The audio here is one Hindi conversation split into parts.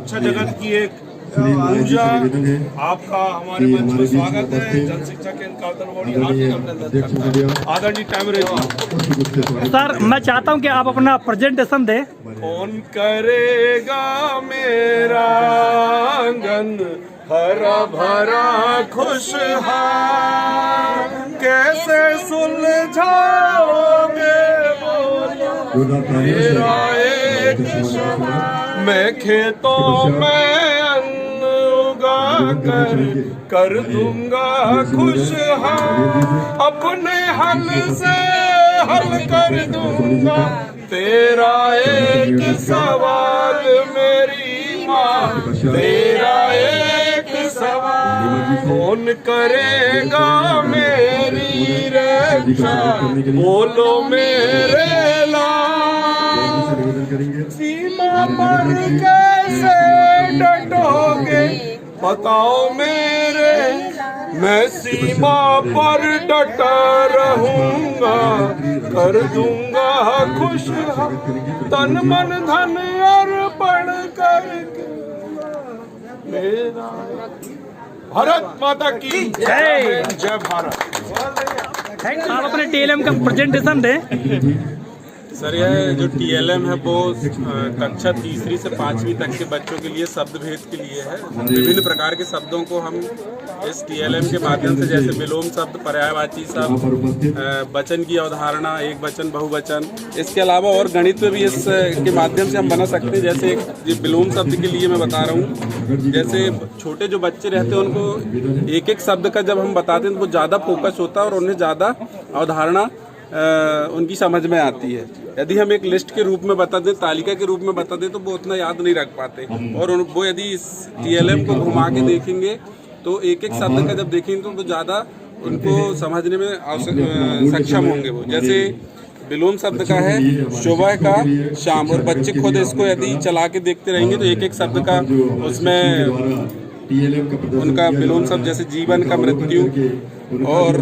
शिक्षा जगत की एक ऊर्जा। आपका हमारे मंच में स्वागत है। जन शिक्षा केंद्र आदरणीय कैमरे जी। सर, मैं चाहता हूं कि आप अपना प्रेजेंटेशन दें। कौन करेगा मेरा आंगन हरा भरा खुशहाल, कैसे सुलझाओगे बोलो मेरा एक सवाल। मैं खेतों में अन्न उगा कर दूंगा खुशहाल, अपने हल से हल कर दूंगा तेरा एक सवाल मेरी माँ, तेरा एक सवाल। कौन करेगा मेरी रक्षा बोलो मेरे लाल, सीमा पर कैसे डटोगे बताओ मेरे, मैं सीमा पर डटा रहूंगा कर दूंगा खुश, तन मन धन अर्पण करके मेरा। भारत माता की जय। जय भारत। आप अपने टीएलएम का प्रेजेंटेशन दें। सर, यह जो टीएलएम है वो कक्षा तीसरी से 5वीं तक के बच्चों के लिए शब्द भेद के लिए है। विभिन्न प्रकार के शब्दों को हम इस टीएलएम के माध्यम से, जैसे विलोम शब्द, पर्यायवाची शब्द, वचन की अवधारणा, एक वचन, बहुवचन, इसके अलावा और गणित में भी इसके माध्यम से हम बना सकते हैं। जैसे एक विलोम शब्द के लिए मैं बता रहा हूँ, जैसे छोटे जो बच्चे रहते हैं उनको एक एक शब्द का जब हम बताते हैं तो वो ज़्यादा फोकस होता है और उन्हें ज़्यादा अवधारणा उनकी समझ में आती है। यदि हम एक लिस्ट के रूप में बता दें, तालिका के रूप में बता दें, तो वो उतना याद नहीं रख पाते। और वो यदि इस टीएलएम को घुमा के देखेंगे तो एक एक शब्द का जब देखेंगे तो ज़्यादा उनको समझने में सक्षम होंगे। वो जैसे विलोम शब्द का है सुबह का शाम, और बच्चे खुद इसको यदि चला के देखते रहेंगे तो एक एक शब्द का उसमें उनका विलोम शब्द, जैसे जीवन का मृत्यु और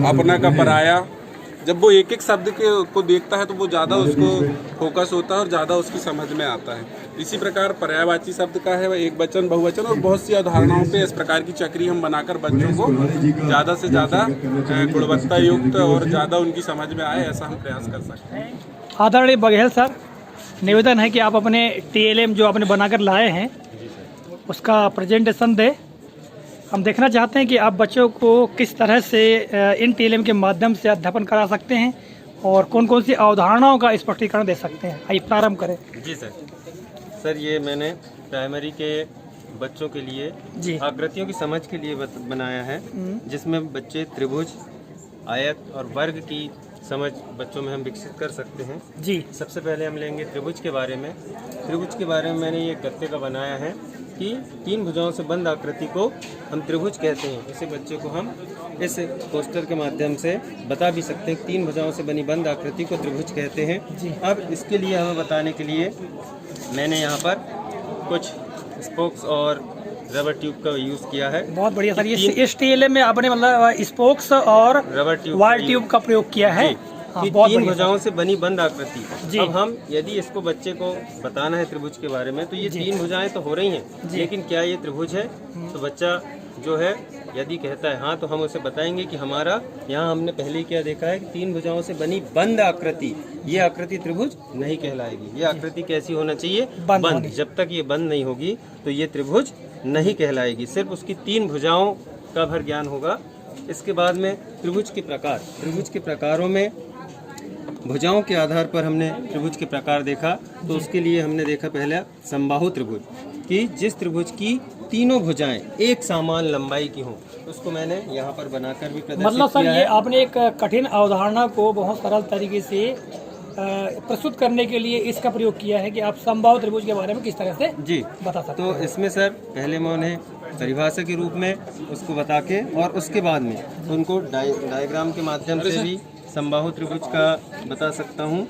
अपना का पराया, जब वो एक एक शब्द को देखता है तो वो ज़्यादा उसको फोकस होता है और ज़्यादा उसकी समझ में आता है। इसी प्रकार पर्यायवाची शब्द का है एक वचन, बहुवचन और बहुत सी अवधारणाओं पे इस प्रकार की चक्री हम बनाकर बच्चों को ज़्यादा से ज़्यादा गुणवत्ता युक्त और ज़्यादा उनकी समझ में आए, ऐसा हम प्रयास कर सकते हैं। आदरणीय बघेल सर, निवेदन है कि आप अपने टीएलएम जो आपने बनाकर लाए हैं उसका प्रेजेंटेशन दें। हम देखना चाहते हैं कि आप बच्चों को किस तरह से इन टीएलएम के माध्यम से अध्यापन करा सकते हैं और कौन कौन सी अवधारणाओं का स्पष्टीकरण दे सकते हैं। आइए प्रारंभ करें। जी सर, ये मैंने प्राइमरी के बच्चों के लिए जी आकृतियों की समझ के लिए बनाया है, जिसमें बच्चे त्रिभुज, आयत और वर्ग की समझ बच्चों में हम विकसित कर सकते हैं। जी सबसे पहले हम लेंगे त्रिभुज के बारे में। त्रिभुज के बारे में मैंने ये गत्ते का बनाया है कि 3 भुजाओं से बंद आकृति को हम त्रिभुज कहते हैं। इसे बच्चे को हम इस पोस्टर के माध्यम से बता भी सकते हैं। 3 भुजाओं से बनी बंद आकृति को त्रिभुज कहते हैं। अब इसके लिए हमें बताने के लिए मैंने यहाँ पर कुछ स्पोक्स और रबर ट्यूब का यूज़ किया है। बहुत बढ़िया सर। ये इस टीएलएम में आपने मतलब स्पोक्स और रबर ट्यूब, वायर ट्यूब का प्रयोग किया है। हाँ, 3 भुजाओं से बनी बंद आकृति। अब हम यदि इसको बच्चे को बताना है त्रिभुज के बारे में, तो ये 3 भुजाएं तो हो रही हैं, लेकिन क्या ये त्रिभुज है? तो बच्चा जो है यदि कहता है हाँ, तो हम उसे बताएंगे कि हमारा यहाँ हमने पहले क्या देखा है कि 3 भुजाओं से बनी बंद आकृति, ये आकृति त्रिभुज नहीं कहलाएगी। ये आकृति कैसी होना चाहिए? बंद। जब तक ये बंद नहीं होगी तो ये त्रिभुज नहीं कहलाएगी। सिर्फ उसकी 3 भुजाओं का भर ज्ञान होगा। इसके बाद में त्रिभुज के प्रकार। त्रिभुज के प्रकारों में भुजाओं के आधार पर हमने त्रिभुज के प्रकार देखा, तो उसके लिए हमने देखा पहला समबाहु त्रिभुज, कि जिस त्रिभुज की तीनों भुजाएं एक समान लंबाई की हों। उसको मैंने यहाँ पर बनाकर भी प्रदर्शित मतलब सर किया ये है। आपने एक कठिन अवधारणा को बहुत सरल तरीके से प्रस्तुत करने के लिए इसका प्रयोग किया है कि आप समबाहु त्रिभुज के बारे में किस तरह से जी बता सकते हैं। तो इसमें सर पहले मैं उन्हें परिभाषा के रूप में उसको बता के, और उसके बाद में उनको डायग्राम के माध्यम से भी समबाहु त्रिभुज का बता सकता हूँ।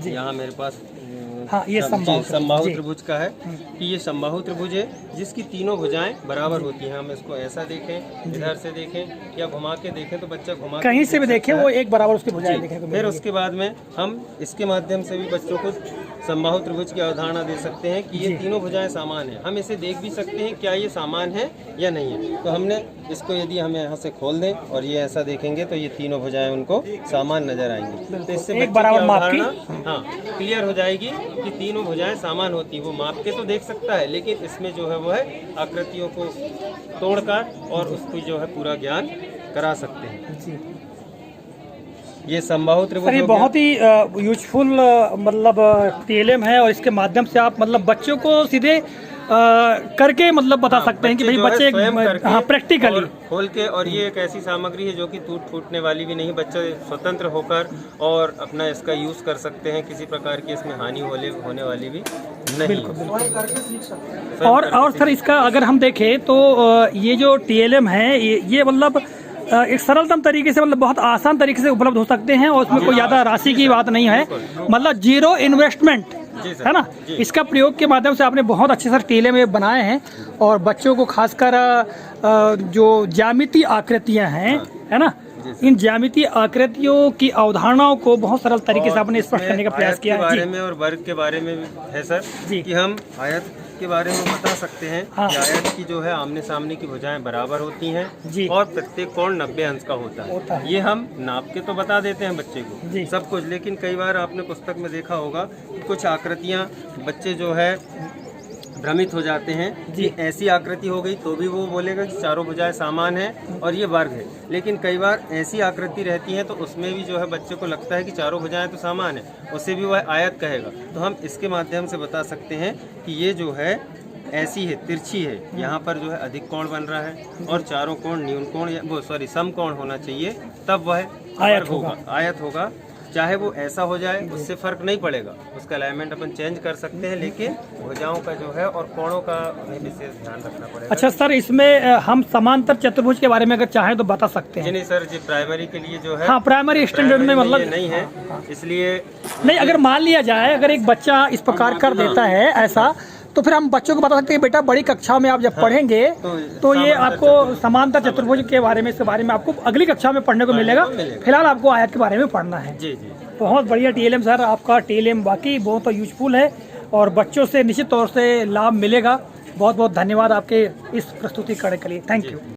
यहाँ मेरे पास हाँ, ये समबाहु समबाहु जी। त्रिभुज का है कि ये समबाहु त्रिभुज है जिसकी तीनों भुजाएं बराबर होती हैं। हम इसको ऐसा देखें, इधर से देखें या घुमा के देखें तो बच्चा घुमा के कहीं से भी देखें वो एक बराबर उसकी भुजाएं जी। देखने को फिर मिलेंगी। उसके बाद में हम इसके माध्यम से भी बच्चों को समबाहु त्रिभुज की अवधारणा दे सकते हैं कि ये तीनों भुजाएं समान है। हम इसे देख भी सकते हैं क्या ये समान है या नहीं है। तो हमने इसको यदि हम यहाँ से खोल दें और ये ऐसा देखेंगे तो ये तीनों भुजाएं उनको समान नजर आएंगी। तो इससे एक बराबर माप की हाँ क्लियर हो जाएगी कि तीनों भुजाएं समान होती हैं। वो माप के तो देख सकता है लेकिन इसमें जो है वो है आकृतियों को तोड़कर और उसको जो है पूरा ज्ञान करा सकते हैं। जी। ये समबाहु त्रिभुज सर ये हो गया। बहुत ही यूजफुल मतलब टीएलएम है और इसके माध्यम से आप मतलब बच्चों को सीधे करके मतलब बता सकते हैं कि भाई जो है बच्चे स्वयं करके हाँ प्रैक्टिकली और खोल के। और ये एक ऐसी सामग्री है जो कि टूट फूटने वाली भी नहीं। बच्चे स्वतंत्र होकर और अपना इसका यूज कर सकते हैं। किसी प्रकार की इसमें हानि होने वाली भी नहीं। और सर इसका अगर हम देखें तो ये जो टीएलएम है ये मतलब एक सरलतम तरीके से मतलब बहुत आसान तरीके से उपलब्ध हो सकते हैं और उसमें कोई ज़्यादा राशि की बात नहीं है। मतलब जीरो इन्वेस्टमेंट है ना। इसका प्रयोग के माध्यम से आपने बहुत अच्छे सर टीएलएम बनाए हैं और बच्चों को खासकर जो ज्यामितीय आकृतियां हैं है ना, इन ज्यामितीय आकृतियों की अवधारणाओं को बहुत सरल तरीके से आपने स्पष्ट करने का प्रयास किया है। आयत के बारे में और वर्ग के बारे में भी है सर जी। कि हम आयत के बारे में बता सकते हैं हाँ। कि आयत की जो है आमने सामने की भुजाएं बराबर होती हैं जी। और प्रत्येक कोण 90 अंश का होता है। ये हम नाप के तो बता देते हैं बच्चे जी। को सब कुछ, लेकिन कई बार आपने पुस्तक में देखा होगा कि कुछ आकृतियां बच्चे जो है भ्रमित हो जाते हैं कि ऐसी आकृति हो गई तो भी वो बोलेगा कि चारों भुजाएं समान है और ये वर्ग है। लेकिन कई बार ऐसी आकृति रहती है तो उसमें भी जो है बच्चे को लगता है कि चारों भुजाएं तो समान है, उसे भी वह आयत कहेगा। तो हम इसके माध्यम से बता सकते हैं कि ये जो है ऐसी है, तिरछी है, यहाँ पर जो है अधिक कोण बन रहा है और चारों कोण न्यून कोण वो सम कोण होना चाहिए, तब वह आयत आयत होगा। चाहे वो ऐसा हो जाए उससे फर्क नहीं पड़ेगा, उसका अलाइनमेंट अपन चेंज कर सकते हैं, लेकिन भुजाओं का जो है और कोणों का हमें विशेष ध्यान रखना पड़ेगा। अच्छा सर इसमें हम समांतर चतुर्भुज के बारे में अगर चाहें तो बता सकते हैं। जी नहीं सर, जी प्राइमरी के लिए जो है हाँ प्राइमरी स्टैंडर्ड में मतलब ये नहीं है, इसलिए नहीं। अगर मान लिया जाए अगर एक बच्चा इस प्रकार कर देता है ऐसा तो फिर हम बच्चों को बता सकते हैं बेटा बड़ी कक्षा में आप जब पढ़ेंगे तो ये आपको समांतर चतुर्भुज के बारे में, इसके बारे में आपको अगली कक्षा में पढ़ने को मिलेगा। फिलहाल आपको आयत के बारे में पढ़ना है। जी जी बहुत बढ़िया टीएलएम सर, आपका टीएलएम वाकई बहुत यूजफुल है और बच्चों से निश्चित तौर से लाभ मिलेगा। बहुत बहुत धन्यवाद आपके इस प्रस्तुतिकरण के लिए। Thank you.